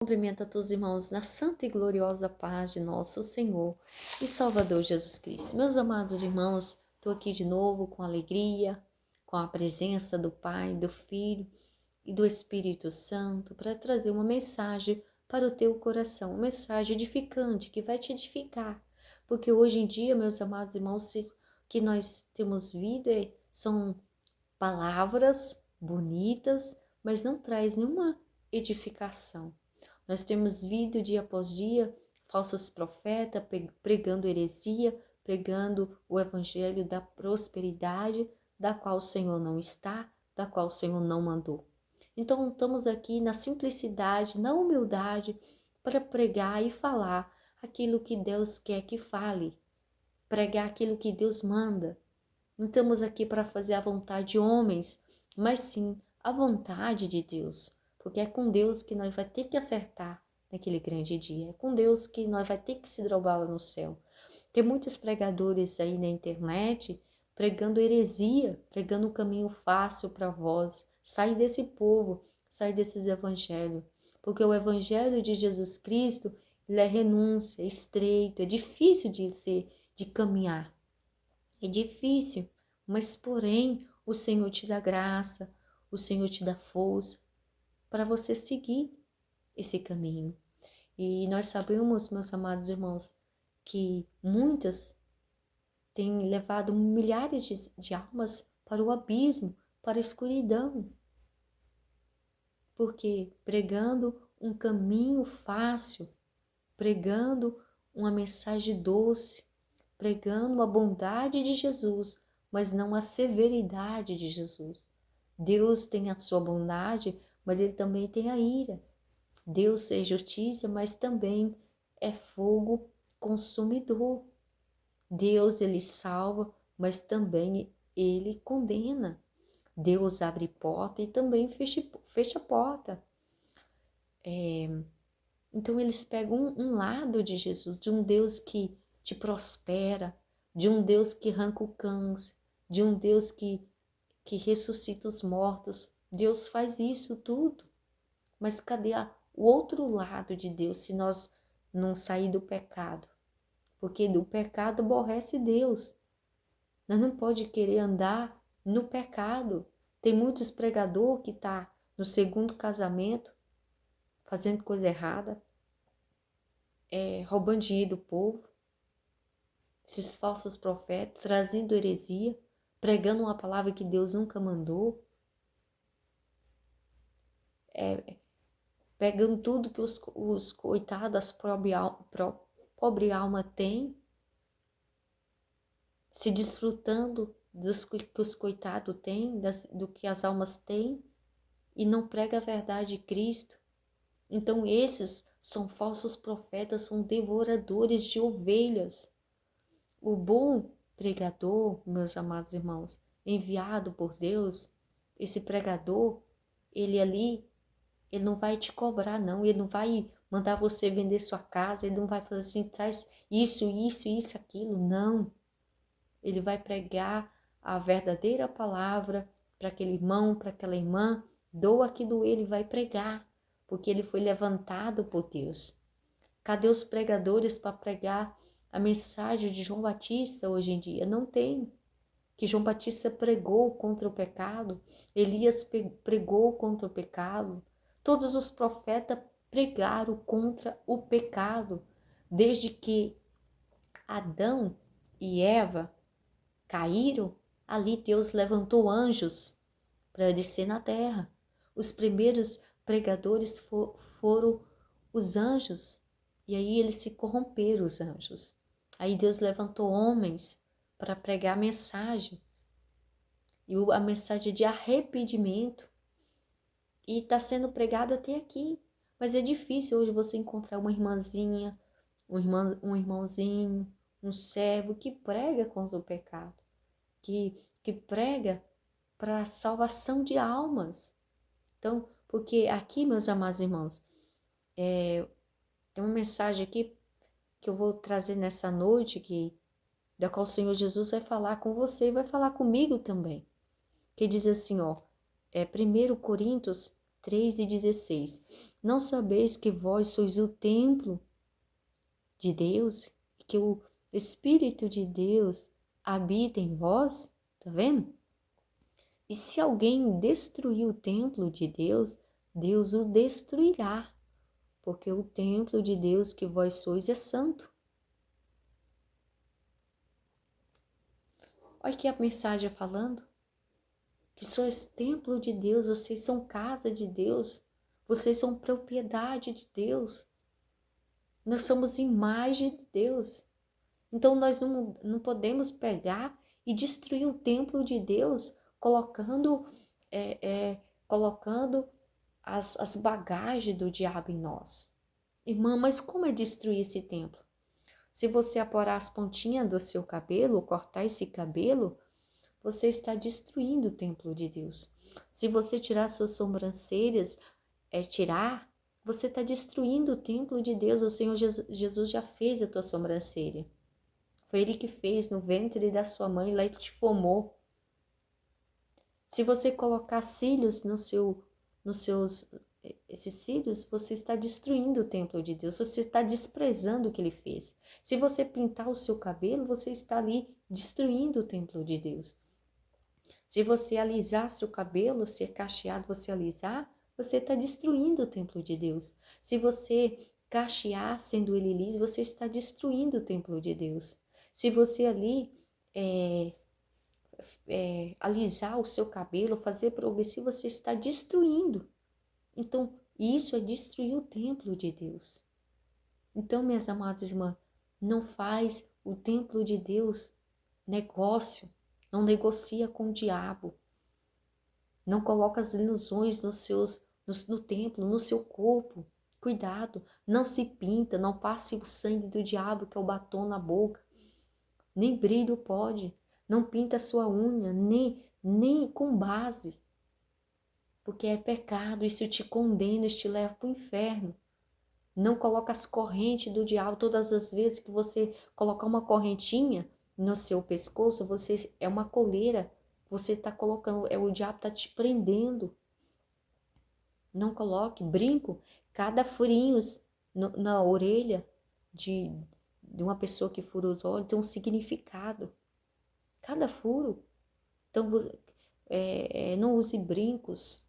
Cumprimento a todos os irmãos na santa e gloriosa paz de nosso Senhor e Salvador Jesus Cristo. Meus amados irmãos, estou aqui de novo com alegria, com a presença do Pai, do Filho e do Espírito Santo para trazer uma mensagem para o teu coração, uma mensagem edificante que vai te edificar. Porque hoje em dia, meus amados irmãos, o que nós temos são palavras bonitas, mas não traz nenhuma edificação. Nós temos visto dia após dia falsos profetas pregando heresia, pregando o evangelho da prosperidade, da qual o Senhor não está, da qual o Senhor não mandou. Então estamos aqui na simplicidade, na humildade, para pregar e falar aquilo que Deus quer que fale, pregar aquilo que Deus manda. Não estamos aqui para fazer a vontade de homens, mas sim a vontade de Deus, porque é com Deus que nós vai ter que acertar naquele grande dia, é com Deus que nós vai ter que se dobrar lá no céu. Tem muitos pregadores aí na internet pregando heresia, pregando um caminho fácil para vós. Sai desse povo, sai desses evangelhos, porque o evangelho de Jesus Cristo, ele é renúncia, é estreito, é difícil de caminhar. É difícil, mas porém o Senhor te dá graça, o Senhor te dá força para você seguir esse caminho. E nós sabemos, meus amados irmãos, que muitas têm levado milhares de almas para o abismo, para a escuridão. Porque pregando um caminho fácil, pregando uma mensagem doce, pregando a bondade de Jesus, mas não a severidade de Jesus. Deus tem a sua bondade, mas ele também tem a ira. Deus é justiça, mas também é fogo consumidor. Deus, ele salva, mas também ele condena. Deus abre porta e também fecha porta. Então eles pegam um lado de Jesus, de um Deus que te prospera, de um Deus que arranca o câncer, de um Deus que ressuscita os mortos. Deus faz isso tudo. Mas cadê o outro lado de Deus se nós não sair do pecado? Porque o pecado aborrece Deus. Nós não pode querer andar no pecado. Tem muitos pregadores que tá no segundo casamento, fazendo coisa errada, roubando dinheiro do povo, esses falsos profetas, trazendo heresia, pregando uma palavra que Deus nunca mandou, pegando tudo que os coitados, as pobre alma tem, se desfrutando que os coitados têm, do que as almas têm, e não prega a verdade de Cristo. Então esses são falsos profetas, são devoradores de ovelhas. O bom pregador, meus amados irmãos, enviado por Deus, esse pregador, ele não vai te cobrar não, ele não vai mandar você vender sua casa, ele não vai fazer assim, traz isso, aquilo, não. Ele vai pregar a verdadeira palavra para aquele irmão, para aquela irmã, doa que doer, ele vai pregar, porque ele foi levantado por Deus. Cadê os pregadores para pregar a mensagem de João Batista hoje em dia? Não tem. Que João Batista pregou contra o pecado, Elias pregou contra o pecado, todos os profetas pregaram contra o pecado, desde que Adão e Eva caíram, ali Deus levantou anjos para descer na terra. Os primeiros pregadores foram os anjos, e aí eles se corromperam, os anjos. Aí Deus levantou homens para pregar a mensagem, e a mensagem de arrependimento, e está sendo pregada até aqui. Mas é difícil hoje você encontrar uma irmãzinha, um irmãozinho, um servo que prega contra o pecado, que prega para a salvação de almas. Então, porque aqui, meus amados irmãos, tem uma mensagem aqui que eu vou trazer nessa noite, da qual o Senhor Jesus vai falar com você e vai falar comigo também. Que diz assim, 1 Coríntios 3:16. Não sabeis que vós sois o templo de Deus, que o Espírito de Deus habita em vós? Tá vendo? E se alguém destruir o templo de Deus, Deus o destruirá, porque o templo de Deus que vós sois é santo. Olha aqui a mensagem falando, que sois templo de Deus, vocês são casa de Deus, vocês são propriedade de Deus, nós somos imagem de Deus. Então nós não podemos pegar e destruir o templo de Deus colocando, colocando as bagagens do diabo em nós. Irmã, mas como é destruir esse templo? Se você aparar as pontinhas do seu cabelo, cortar esse cabelo, você está destruindo o templo de Deus. Se você tirar suas sobrancelhas, você está destruindo o templo de Deus. O Senhor Jesus já fez a tua sobrancelha. Foi Ele que fez no ventre da sua mãe, lá Ele te formou. Se você colocar cílios esses cílios, você está destruindo o templo de Deus, você está desprezando o que Ele fez. Se você pintar o seu cabelo, você está ali destruindo o templo de Deus. Se você alisar seu cabelo, se é cacheado, você alisar, você está destruindo o templo de Deus. Se você cachear, sendo ele liso, você está destruindo o templo de Deus. Se você ali alisar o seu cabelo, fazer progressivo, você está destruindo. Então, isso é destruir o templo de Deus. Então, minhas amadas irmãs, não faz o templo de Deus negócio, não negocia com o diabo, não coloca as ilusões no templo, no seu corpo. Cuidado, não se pinta, não passe o sangue do diabo, que é o batom na boca, nem brilho pode, não pinta a sua unha, nem com base, porque é pecado, isso te condena, isso te leva para o inferno. Não coloca as correntes do diabo. Todas as vezes que você colocar uma correntinha no seu pescoço, você é uma coleira, você está colocando, o diabo está te prendendo. Não coloque brinco, cada furinho na orelha de uma pessoa que fura os olhos tem um significado. Cada furo. Então, não use brincos.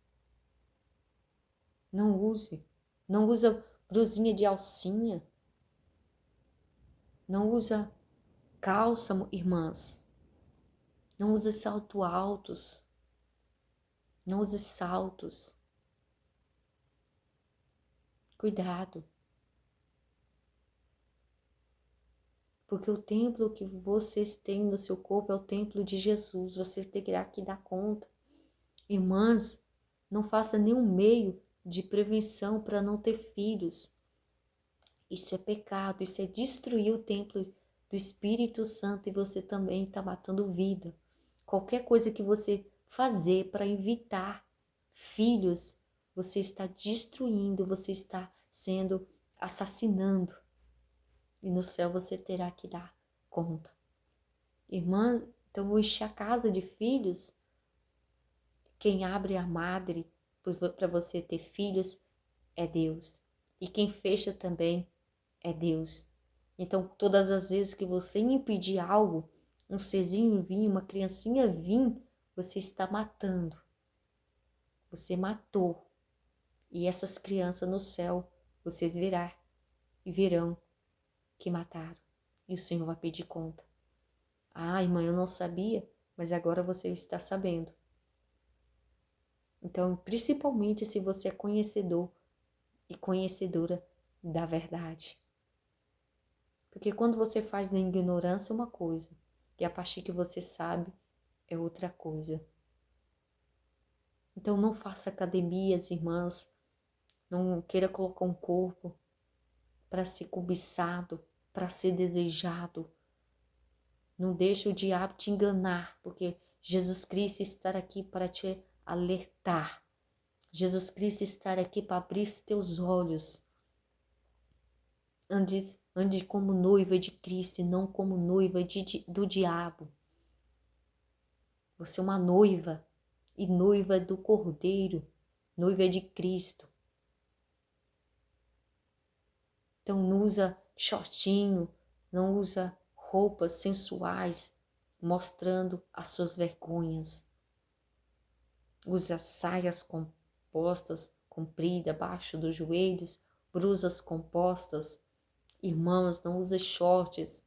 Não usa brusinha de alcinha. Não usa calça, irmãs. Não use salto altos. Não use saltos. Cuidado. Porque o templo que vocês têm no seu corpo é o templo de Jesus. Vocês terão que dar conta. Irmãs, não faça nenhum meio de prevenção para não ter filhos. Isso é pecado, isso é destruir o templo do Espírito Santo e você também está matando vida. Qualquer coisa que você fazer para evitar filhos, você está destruindo, você está sendo assassinando. E no céu você terá que dar conta. Irmã, então vou encher a casa de filhos. Quem abre a madre para você ter filhos é Deus. E quem fecha também é Deus. Então, todas as vezes que você impedir algo, um serzinho vir, uma criancinha vir, você está matando. Você matou. E essas crianças no céu, vocês verão que mataram. E o Senhor vai pedir conta. Ah, irmã, eu não sabia, mas agora você está sabendo. Então, principalmente se você é conhecedor e conhecedora da verdade. Porque quando você faz na ignorância é uma coisa, e a partir que você sabe é outra coisa. Então não faça academias, irmãs, não queira colocar um corpo para ser cobiçado, para ser desejado. Não deixe o diabo te enganar, porque Jesus Cristo está aqui para te alertar. Jesus Cristo está aqui para abrir os teus olhos. Ande como noiva de Cristo e não como noiva do diabo. Você é uma noiva e noiva do Cordeiro, noiva de Cristo. Então não usa shortinho, não usa roupas sensuais, mostrando as suas vergonhas. Usa saias compostas, compridas, abaixo dos joelhos, blusas compostas. Irmãos, não use shorts.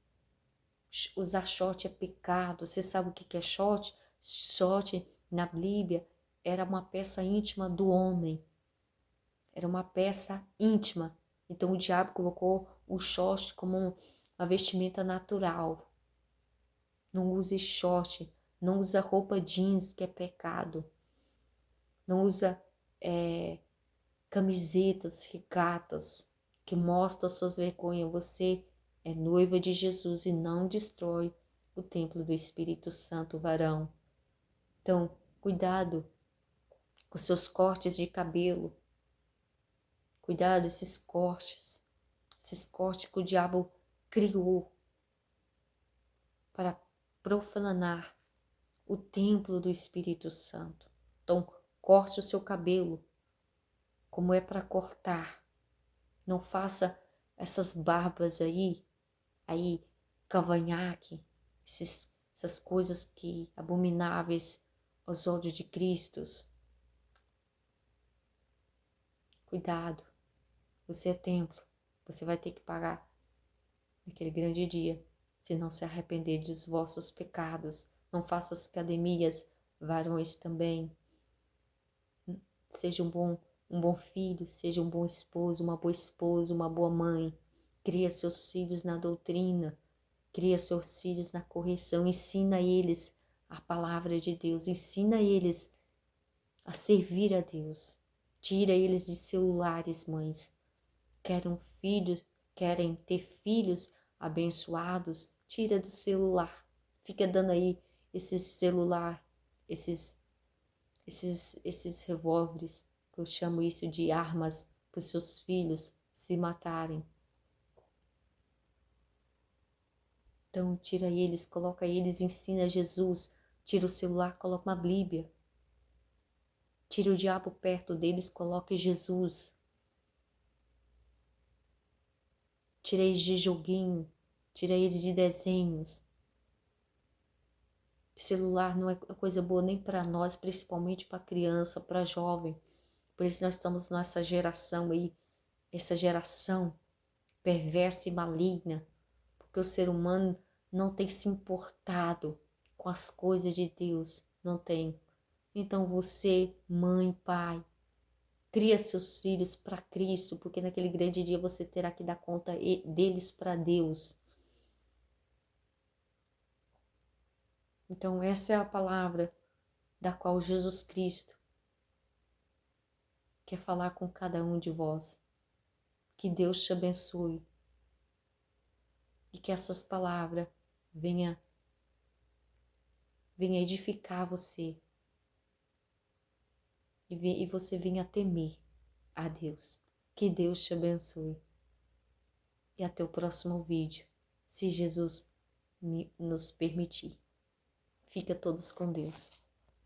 Usar short é pecado. Você sabe o que é short? Short, na Bíblia, era uma peça íntima do homem. Era uma peça íntima. Então o diabo colocou o short como uma vestimenta natural. Não use short. Não usa roupa jeans, que é pecado. Não usa camisetas, regatas, que mostram suas vergonhas. Você é noiva de Jesus e não destrói o templo do Espírito Santo, varão. Então, cuidado com seus cortes de cabelo. Cuidado esses cortes que o diabo criou para profanar o templo do Espírito Santo. Então, corte o seu cabelo como é para cortar. Não faça essas barbas aí, cavanhaque, essas coisas que abomináveis aos olhos de Cristo. Cuidado, você é templo, você vai ter que pagar naquele grande dia, se não se arrepender dos vossos pecados. Não faça as academias, varões também. Seja um bom filho, seja um bom esposo, uma boa esposa, uma boa mãe. Cria seus filhos na doutrina, cria seus filhos na correção, ensina eles a palavra de Deus, ensina eles a servir a Deus. Tira eles de celulares, mães. Querem ter filhos abençoados, tira do celular. Fica dando aí esses celular, esses revólveres, que eu chamo isso de armas, para os seus filhos se matarem. Então tira eles, coloca eles, ensina Jesus, tira o celular, coloca uma Bíblia. Tira o diabo perto deles, coloca Jesus. Tira eles de joguinho, tira eles de desenhos. Celular não é coisa boa nem para nós, principalmente para criança, para jovem. Por isso nós estamos nessa geração aí, essa geração perversa e maligna, porque o ser humano não tem se importado com as coisas de Deus, não tem. Então você, mãe, pai, cria seus filhos para Cristo, porque naquele grande dia você terá que dar conta deles para Deus. Então essa é a palavra da qual Jesus Cristo quer falar com cada um de vós. Que Deus te abençoe e que essas palavras venha edificar você e você venha temer a Deus. Que Deus te abençoe. E até o próximo vídeo, se Jesus nos permitir. Fica todos com Deus.